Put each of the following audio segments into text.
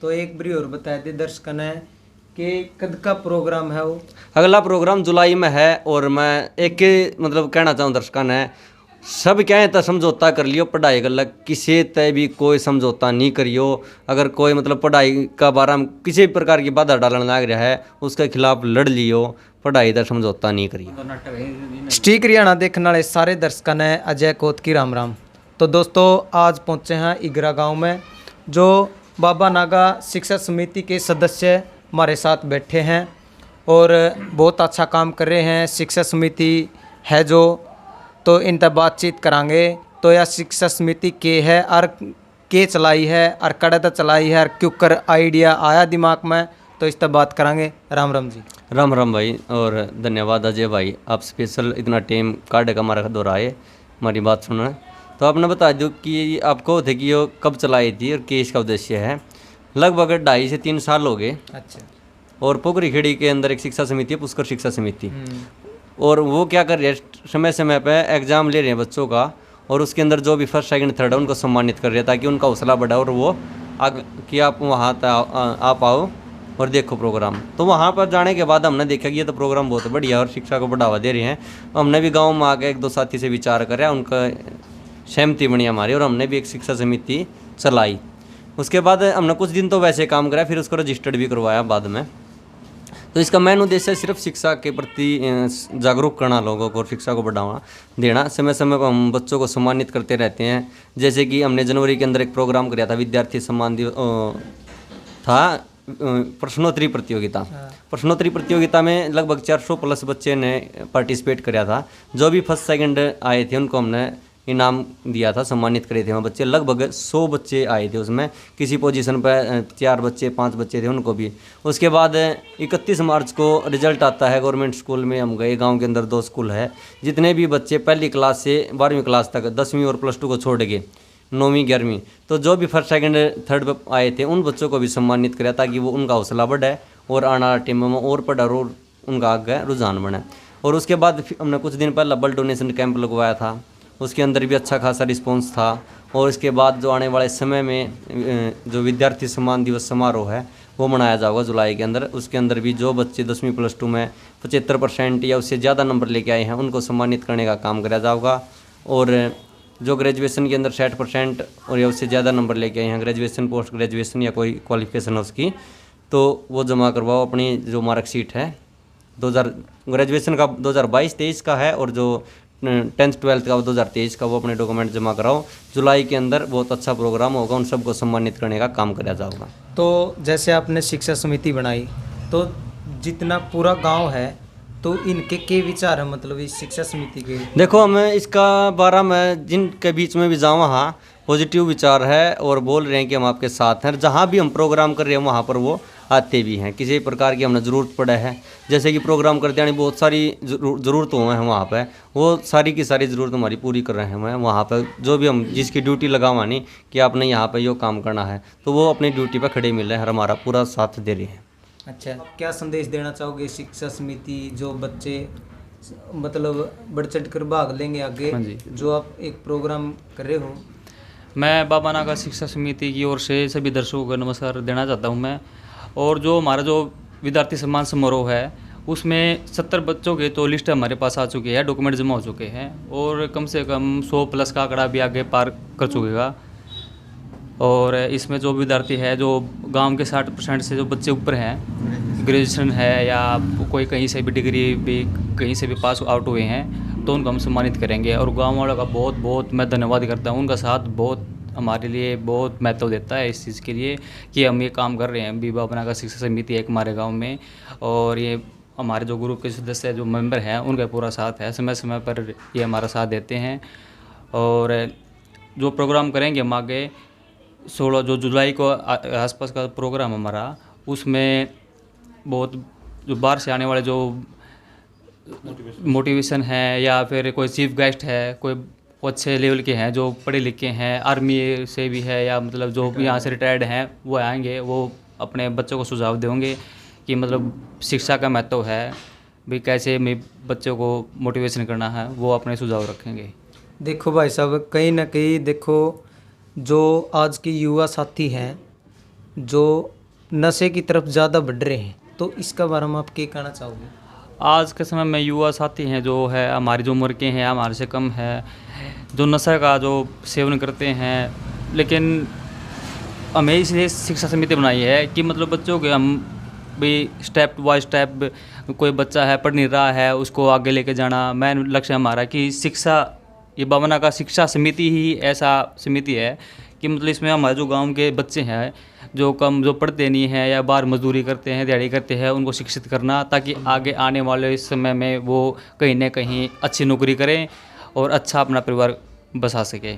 तो एक बारी और बता दे दर्शकों ने कि कद का प्रोग्राम है वो? अगला प्रोग्राम जुलाई में है। और मैं एक मतलब कहना चाहूँ दर्शकों ने, सब क्या है तो समझौता कर लियो, पढ़ाई कर लग किसी तय भी कोई समझौता नहीं करियो। अगर कोई मतलब पढ़ाई का बारे में किसी प्रकार की बाधा डालने लग रहा है उसके खिलाफ लड़ लियो, पढ़ाई का समझौता नहीं करियो। स्टीक हरियाणा देखने वाले सारे दर्शकों ने अजय कोत की राम राम। तो दोस्तों आज पहुंचे हैं इगरा गांव में, जो बाबा नागा शिक्षा समिति के सदस्य हमारे साथ बैठे हैं और बहुत अच्छा काम कर रहे हैं। शिक्षा समिति है जो, तो इन तक बातचीत करांगे। तो यह शिक्षा समिति के है और के चलाई है और कड़े तक चलाई है और क्यों कर आइडिया आया दिमाग में, तो इस तक बात करांगे। राम राम जी। राम राम भाई, और धन्यवाद अजय भाई, आप स्पेशल इतना टाइम काट का हमारा दोहराए हमारी बात सुनना। तो आपने बता दो कि आपको थे कि वो कब चलाई थी और केस का उद्देश्य है। लगभग 2.5 से 3 साल हो गए। अच्छा। और पोखरी खेड़ी के अंदर एक शिक्षा समिति है, पुष्कर शिक्षा समिति, और वो क्या कर रही है, समय समय पर एग्ज़ाम ले रहे हैं बच्चों का, और उसके अंदर जो भी फर्स्ट सेकंड थर्ड है उनको सम्मानित कर रहे हैं ताकि उनका हौसला बढ़ा और वो आगे कि आप वहाँ आप आओ और देखो प्रोग्राम। तो वहाँ पर जाने के बाद हमने देखा कि ये तो प्रोग्राम बहुत बढ़िया और शिक्षा को बढ़ावा दे रहे हैं। हमने भी गाँव में आके 1-2 साथी से विचार करा, उनका सहमति बनी हमारी, और हमने भी एक शिक्षा समिति चलाई। उसके बाद हमने कुछ दिन तो वैसे काम करा, फिर उसको रजिस्टर्ड भी करवाया बाद में। तो इसका मेन उद्देश्य सिर्फ शिक्षा के प्रति जागरूक करना लोगों को और शिक्षा को बढ़ावा देना। समय समय पर हम बच्चों को सम्मानित करते रहते हैं। जैसे कि हमने जनवरी के अंदर एक प्रोग्राम किया था, विद्यार्थी सम्मान था, प्रश्नोत्तरी प्रतियोगिता। प्रश्नोत्तरी प्रतियोगिता में लगभग 400 प्लस बच्चे ने पार्टिसिपेट किया था। जो भी फर्स्ट सेकंड आए थे उनको हमने इनाम दिया था, सम्मानित करे थे। वहाँ बच्चे लगभग 100 बच्चे आए थे, उसमें किसी पोजीशन पर 4 बच्चे 5 बच्चे थे, उनको भी। उसके बाद 31 मार्च को रिजल्ट आता है। गवर्नमेंट स्कूल में हम गए, गांव के अंदर 2 स्कूल है। जितने भी बच्चे पहली क्लास से 12वीं क्लास तक, 10वीं और +2 को छोड़ के 9वीं 11वीं, तो जो भी फर्स्ट सेकंड थर्ड पर आए थे उन बच्चों को भी सम्मानित करा ताकि वो उनका हौसला बढ़े और आने वाला टाइम में और पढ़ा और उनका आगे रुझान बने। और उसके बाद हमने कुछ दिन पहले ब्लड डोनेशन कैंप लगवाया था, उसके अंदर भी अच्छा खासा रिस्पॉन्स था। और इसके बाद जो आने वाले समय में जो विद्यार्थी सम्मान दिवस समारोह है वो मनाया जाएगा जुलाई के अंदर। उसके अंदर भी जो बच्चे 10वीं +2 में 75% या उससे ज़्यादा नंबर लेके आए हैं उनको सम्मानित करने का काम किया जाएगा। और जो ग्रेजुएशन के अंदर 60% और या उससे ज़्यादा नंबर लेके आए हैं, ग्रेजुएशन पोस्ट ग्रेजुएशन या कोई क्वालिफिकेशन है उसकी, तो वो जमा करवाओ अपनी जो मार्कशीट है। 2000 ग्रेजुएशन का 2022-23 का है, और जो 10th 12th का 2023 का, वो अपने डॉक्यूमेंट जमा कराओ। जुलाई के अंदर बहुत अच्छा प्रोग्राम होगा, उन सबको सम्मानित करने का काम किया जाएगा। तो जैसे आपने शिक्षा समिति बनाई, तो जितना पूरा गांव है, तो इनके के विचार है मतलब इस शिक्षा समिति के? देखो, हमें इसका बारे में जिनके बीच में भी जाऊँ वहाँ पॉजिटिव विचार है और बोल रहे हैं कि हम आपके साथ हैं। जहाँ भी हम प्रोग्राम कर रहे हैं वहाँ पर वो आते भी हैं। किसी प्रकार की हमने ज़रूरत पड़े है, जैसे कि प्रोग्राम करते हैं, बहुत सारी ज़रूरत हुए हैं वहाँ पे, वो सारी की सारी ज़रूरत हमारी पूरी कर रहे हैं। मैं वहाँ पर जो भी हम जिसकी ड्यूटी लगावा नहीं कि आपने यहाँ पर यो काम करना है, तो वो अपनी ड्यूटी पर खड़े मिल रहे हैं और हमारा पूरा साथ दे रहे हैं। अच्छा, क्या संदेश देना चाहोगे शिक्षा समिति जो बच्चे मतलब बढ़ चढ़ कर भाग लेंगे आगे? हाँ जी। जो आप एक प्रोग्राम कर रहे हो। मैं बाबा नागा शिक्षा समिति की ओर से सभी दर्शकों को नमस्कार देना चाहता हूं मैं। और जो हमारा जो विद्यार्थी सम्मान समारोह है उसमें 70 बच्चों के तो लिस्ट हमारे पास आ चुकी है, डॉक्यूमेंट जमा हो चुके हैं, और कम से कम 100 प्लस का आंकड़ा भी आगे पार कर चुकेगा। और इसमें जो विद्यार्थी है, जो गांव के 60% से जो बच्चे ऊपर हैं, ग्रेजुएशन है या कोई कहीं से भी डिग्री भी कहीं से भी पास आउट हुए हैं, तो उनको हम सम्मानित करेंगे। और गांव वालों का बहुत बहुत मैं धन्यवाद करता हूं, उनका साथ बहुत हमारे लिए बहुत महत्व देता है इस चीज़ के लिए कि हम ये काम कर रहे हैं। बाबा नागा शिक्षा समिति एक हमारे गाँव में, और ये हमारे जो ग्रुप के सदस्य जो मेंबर हैं उनका पूरा साथ है, समय समय पर ये हमारा साथ देते हैं। और जो प्रोग्राम करेंगे हम आगे 16 जो जुलाई को आसपास का प्रोग्राम हमारा, उसमें बहुत जो बाहर से आने वाले जो मोटिवेशन है या फिर कोई चीफ गेस्ट है, कोई अच्छे लेवल के हैं जो पढ़े लिखे हैं, आर्मी से भी है या मतलब जो यहाँ से रिटायर्ड हैं, वो आएंगे, वो अपने बच्चों को सुझाव देंगे कि मतलब शिक्षा का महत्व है भी, कैसे मैं बच्चों को मोटिवेशन करना है, वो अपने सुझाव रखेंगे। देखो भाई साहब, कहीं ना कहीं देखो जो आज के युवा साथी हैं जो नशे की तरफ ज़्यादा बढ़ रहे हैं, तो इसका बारे में आप क्या कहना चाहोगे? आज के समय में युवा साथी हैं जो है हमारी जो उम्र के हैं, हमारे से कम है, जो नशा का जो सेवन करते हैं। लेकिन हमें इसलिए शिक्षा समिति बनाई है कि मतलब बच्चों के हम भी स्टेप बाय स्टेप, कोई बच्चा है पढ़ नहीं रहा है उसको आगे लेके जाना। मेन लक्ष्य हमारा कि शिक्षा, ये बाबा नागा शिक्षा समिति ही ऐसा समिति है कि मतलब इसमें हमारे जो गांव के बच्चे हैं जो पढ़ते नहीं हैं या बाहर मजदूरी करते हैं, दिहाड़ी करते हैं, उनको शिक्षित करना, ताकि आगे आने वाले समय में वो कहीं ना कहीं अच्छी नौकरी करें और अच्छा अपना परिवार बसा सके।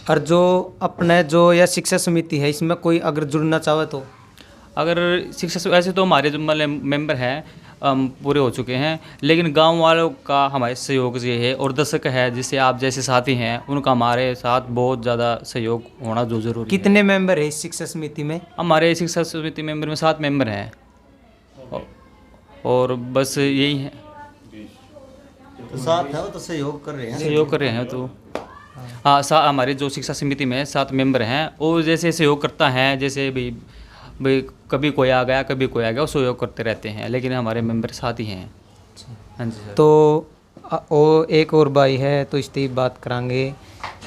और जो अपने जो यह शिक्षा समिति है, इसमें कोई अगर जुड़ना चाहे तो? अगर शिक्षा ऐसे तो हमारे जो मतलब मेंबर हैं पूरे हो चुके हैं, लेकिन गांव वालों का हमारे सहयोग ये है और दर्शक है जिससे आप जैसे साथी हैं उनका हमारे साथ बहुत ज़्यादा सहयोग होना जो ज़रूरी है। कितने मेंबर है इस शिक्षा समिति में? हमारे शिक्षा समिति मेंबर में 7 मेंबर हैं और बस यही है, तो साथ है वो तो सहयोग कर रहे हैं। सहयोग कर रहे हैं। तो हाँ, हमारे जो शिक्षा समिति में 7 मेंबर हैं वो जैसे सहयोग करता है, जैसे भाई कभी कोई आ गया कभी कोई आ गया, वो सहयोग करते रहते हैं, लेकिन हमारे मेंबर साथ ही हैं। हाँ जी सर। तो वो एक और भाई है, तो इसकी बात करांगे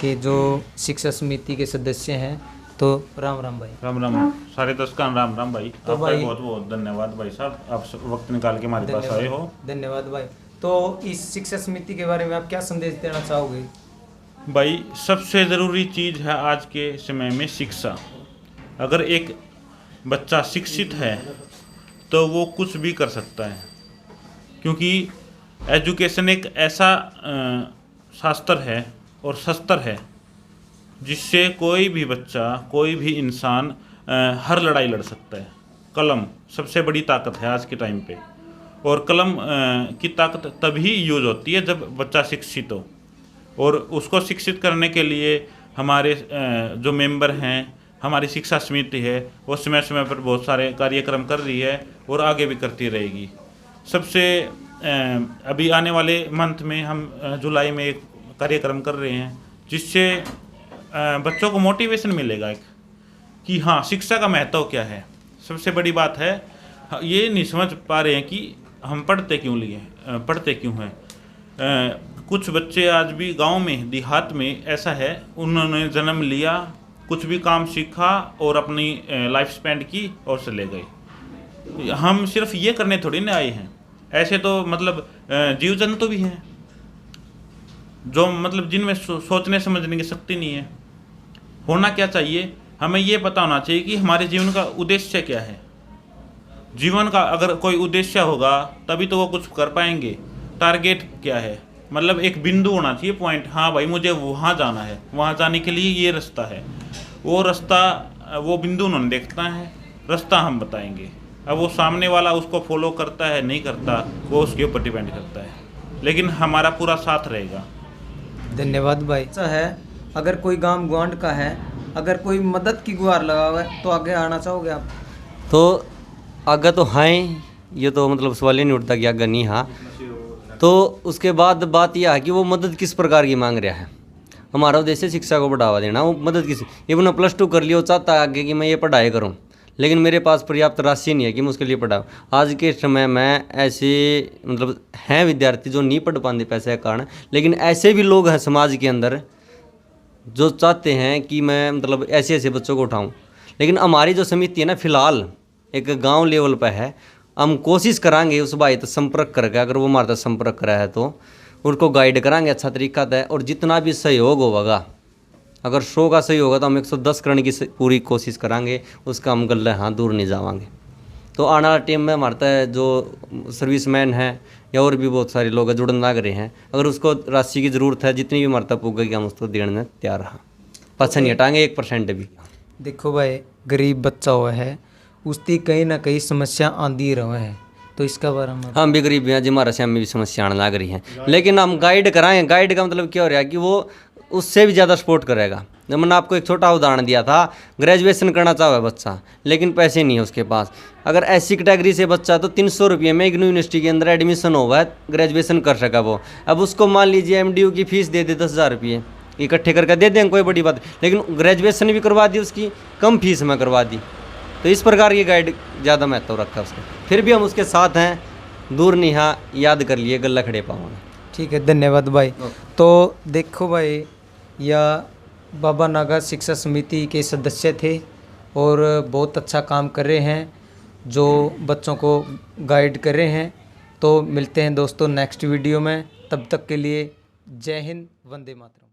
कि जो शिक्षा समिति के सदस्य हैं। तो राम राम भाई। राम राम सारे दर्शकों राम राम भाई। तो आपका भाई बहुत बहुत धन्यवाद भाई साहब, आप वक्त निकाल के हमारे पास आए हो। धन्यवाद भाई। तो इस शिक्षा समिति के बारे में आप क्या संदेश देना चाहोगे? भाई सबसे ज़रूरी चीज़ है आज के समय में शिक्षा। अगर एक बच्चा शिक्षित है तो वो कुछ भी कर सकता है, क्योंकि एजुकेशन एक ऐसा शास्त्र है और शस्त्र है जिससे कोई भी बच्चा, कोई भी इंसान हर लड़ाई लड़ सकता है। कलम सबसे बड़ी ताकत है आज के टाइम पे, और कलम की ताकत तभी यूज़ होती है जब बच्चा शिक्षित हो। और उसको शिक्षित करने के लिए हमारे जो मेंबर हैं, हमारी शिक्षा समिति है, वो समय समय पर बहुत सारे कार्यक्रम कर रही है और आगे भी करती रहेगी। सबसे अभी आने वाले मंथ में हम जुलाई में एक कार्यक्रम कर रहे हैं जिससे बच्चों को मोटिवेशन मिलेगा एक कि हाँ शिक्षा का महत्व क्या है। सबसे बड़ी बात है ये नहीं समझ पा रहे हैं कि हम पढ़ते क्यों हैं। कुछ बच्चे आज भी गांव में, देहात में ऐसा है, उन्होंने जन्म लिया, कुछ भी काम सीखा और अपनी लाइफ स्पेंड की और चले गए। हम सिर्फ ये करने थोड़ी ना आए हैं, ऐसे तो मतलब जीव जंतु भी हैं जो मतलब जिनमें सोचने समझने की शक्ति नहीं है। होना क्या चाहिए, हमें ये पता होना चाहिए कि हमारे जीवन का उद्देश्य क्या है। जीवन का अगर कोई उद्देश्य होगा तभी तो वो कुछ कर पाएंगे। टारगेट क्या है, मतलब एक बिंदु होना चाहिए, पॉइंट। हाँ भाई मुझे वहाँ जाना है, वहाँ जाने के लिए ये रास्ता है, वो रास्ता, वो बिंदु उन्होंने देखता है, रास्ता हम बताएंगे। अब वो सामने वाला उसको फॉलो करता है नहीं करता, वो उसके ऊपर डिपेंड करता है, लेकिन हमारा पूरा साथ रहेगा। धन्यवाद भाई। ऐसा है, अगर कोई गांव ग्वांड का है, अगर कोई मदद की गुहार लगा हुआ है तो आगे आना चाहोगे आप? तो आगे तो हैं, ये तो मतलब सवाल ही नहीं उठता कि आगे नहीं। हाँ, तो उसके बाद बात यह है कि वो मदद किस प्रकार की मांग रहा है। हमारा उद्देश्य शिक्षा को बढ़ावा देना, वो मदद किस, इवन 2+ कर लिया, वो चाहता है आगे कि मैं ये पढ़ाई करूँ, लेकिन मेरे पास पर्याप्त राशि नहीं है कि मैं उसके लिए पढ़ाऊँ। आज के समय में ऐसे मतलब हैं विद्यार्थी जो नहीं पढ़ पाते पैसे के कारण, लेकिन ऐसे भी लोग हैं समाज के अंदर जो चाहते हैं कि मैं मतलब ऐसे ऐसे बच्चों को उठाऊँ। लेकिन हमारी जो समिति है ना, फिलहाल एक गांव लेवल पर है। हम कोशिश करांगे उस भाई तो संपर्क करके, अगर वो हमारे साथ संपर्क करा है तो उनको गाइड करांगे अच्छा तरीका है, और जितना भी सहयोग होगा, अगर 100 का सही होगा तो हम 110 करने की पूरी कोशिश करांगे। उसका हम गले हाथ दूर नहीं जावांगे। तो आने वाला टाइम में हमारे जो सर्विसमैन हैं या और भी बहुत सारे लोग जुड़न लग रहे हैं, अगर उसको राशि की ज़रूरत है, जितनी भी हमारे तक पुगेगी हम उसको देने में तैयार हैं, पाछा नहीं हटाएंगे 1% भी। देखो भाई, गरीब बच्चा हुआ है, उसकी कहीं ना कहीं समस्या आंदी रहे है, तो इसका बारे में हम भी गरीब हैं जी, हमारे से हमें भी समस्या आने लग रही हैं, लेकिन हम गाइड कराएंगे। गाइड का मतलब क्या हो रहा है कि वो उससे भी ज़्यादा सपोर्ट करेगा। जब मैंने आपको एक छोटा उदाहरण दिया था, ग्रेजुएशन करना चाहे बच्चा, लेकिन पैसे नहीं है उसके पास। अगर ऐसी कैटेगरी से बच्चा तो 300 रुपये में इग्नू यूनिवर्सिटी के अंदर एडमिशन हुआ है, ग्रेजुएशन कर सका वो। अब उसको मान लीजिए MDU की फीस दे दे 10,000 रुपये, इकट्ठे करके दे दें, कोई बड़ी बात, लेकिन ग्रेजुएशन भी करवा दी उसकी, कम फीस में करवा दी, तो इस प्रकार की गाइड ज़्यादा महत्व रखा उसका। फिर भी हम उसके साथ हैं, दूर नहीं, हाँ याद कर लिए गला खड़े पाऊँगा। ठीक है, धन्यवाद भाई। तो देखो भाई, यह बाबा नागा शिक्षा समिति के सदस्य थे और बहुत अच्छा काम कर रहे हैं, जो बच्चों को गाइड कर रहे हैं। तो मिलते हैं दोस्तों नेक्स्ट वीडियो में, तब तक के लिए जय हिंद, वंदे मातरम।